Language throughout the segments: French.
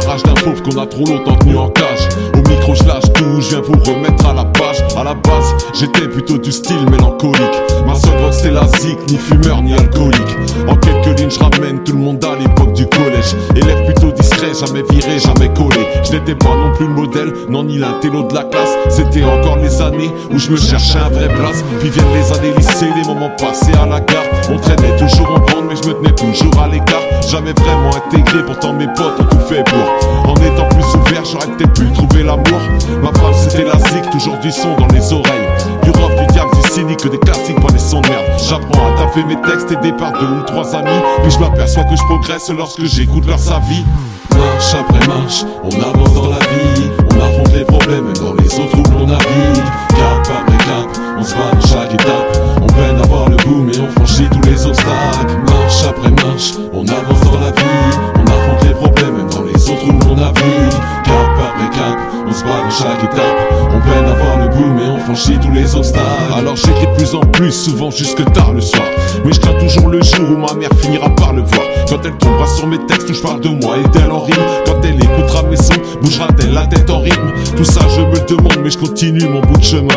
rage d'un fauve qu'on a trop longtemps tenu en cage. Au micro je lâche tout, je viens vous remettre à la page. À la base, j'étais plutôt du style mélancolique. Ma seule drogue c'était la zik, ni fumeur ni alcoolique. En quelques lignes je ramène tout le monde à l'époque du collège. Élève plutôt discret, jamais viré, jamais collé. Je n'étais pas non plus le modèle, non ni l'intello de la classe. C'était encore les années où je me cherchais un vrai place. Puis viennent les années lycée, les moments passés à la gare. On traînait toujours en bande mais je me tenais toujours à l'écart. Jamais vraiment intégré, pourtant mes potes ont tout fait pour. En étant plus ouvert, j'aurais peut-être pu trouver l'amour. Ma femme c'était la zik, toujours du son dans les oreilles. Du rock, du diable, du cynique, des classiques, pas des sons de merde. J'apprends à taper mes textes aidés par 2 ou 3 amis. Puis je m'aperçois que je progresse lorsque j'écoute leur avis. Marche après marche, on avance dans la vie. On affronte les problèmes même dans les autres où l'on navigue. Cap après cap, on se bat dans chaque étape. On peine à voir le bout mais on franchit tous les obstacles. Marche après marche, on avance dans la vie. On affronte les problèmes même dans les autres où l'on navigue. Cap après cap, on se bat dans chaque étape. On peine à voir le bout mais on franchit tous les obstacles. Alors j'écris de plus en plus, souvent jusque tard le soir. Mais je crains toujours le jour où ma mère finira par le voir. Quand elle tombera sur mes textes où je parle de moi et d'elle en rime. Quand elle écoutera mes sons, bougera-t-elle la tête en rythme? Tout ça je me le demande mais je continue mon bout de chemin.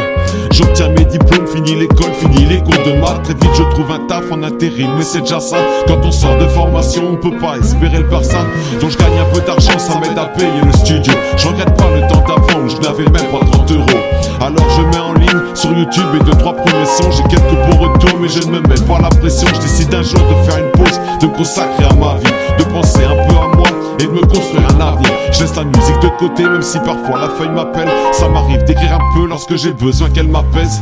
J'obtiens mes diplômes, finis l'école, finis les cours de maths. Très vite je trouve un taf en intérim mais c'est déjà ça. Quand on sort de formation on ne peut pas espérer le Barça. Donc je gagne un peu d'argent, ça m'aide à payer le studio. Je regrette pas le temps d'avant où je n'avais même pas 30 €. Alors je mets en ligne sur YouTube et 2-3 premiers sons. J'ai quelques beaux retours mais je ne me mets pas la pression. Je décide un jour de faire une pause, de me consacrer à ma vie, de penser un peu à moi et de me construire un avenir. Je laisse la musique de côté même si parfois la feuille m'appelle. Ça m'arrive d'écrire un peu lorsque j'ai besoin qu'elle m'apaise.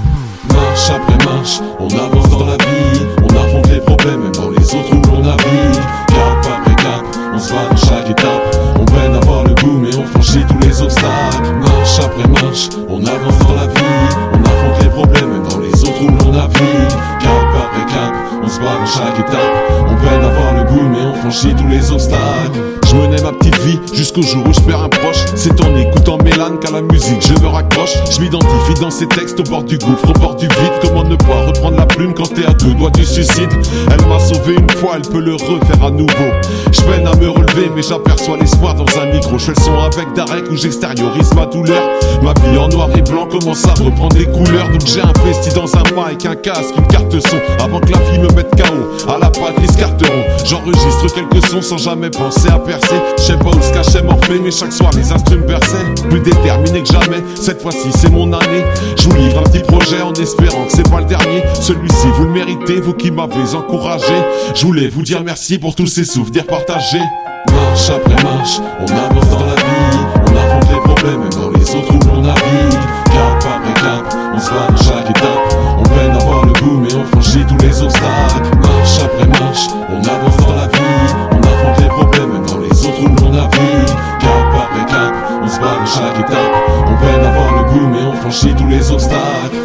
Marche après marche, on avance dans la vie. On affronte les problèmes même dans les autres où l'on navigue. Cap après cap, on se bat dans chaque étape. On peine à voir le bout mais on franchit tous les obstacles. Marche après marche, on avance dans la vie. On affronte les problèmes même dans les autres où l'on navigue. Cap après cap, on se bat dans chaque étape. On peine à voir le bout mais on franchit tous les obstacles. Je menais ma petite vie jusqu'au jour où je perds un proche. C'est en écoutant Mélane qu'à la musique je me raccroche. Je m'identifie dans ces textes au bord du gouffre, au bord du vide. Comment ne pas reprendre la plume quand t'es à 2 doigts du suicide? Elle m'a sauvé une fois, elle peut le refaire à nouveau. Je peine à me relever mais j'aperçois l'espoir dans un micro. Je fais le son avec Darek où j'extériorise ma douleur. Ma vie en noir et blanc commence à reprendre des couleurs. Donc j'ai investi dans un mic, un casque, une carte son. Avant que la vie me mette KO, à la Patrice Carteron. J'enregistre quelques sons sans jamais penser à percer. Je sais pas où se cachait Morphée mais chaque soir les instruments berçaient. Plus déterminé que jamais, cette fois-ci c'est mon année. Je vous livre un petit projet en espérant que c'est pas le dernier. Celui-ci vous le méritez, vous qui m'avez encouragé. Je voulais vous dire merci pour tous ces souvenirs partagés. Marche après marche, on avance dans la vie. On affronte les problèmes même dans les autres où l'on navigue. Cap après cap, on se bat dans chaque étape. On peine à voir le bout mais on franchit tous les obstacles. Marche après marche, on avance dans la vie. On affronte les problèmes même dans les autres où l'on navigue. Cap après cap, on se bat dans chaque étape. On peine à voir le bout mais on franchit tous les obstacles.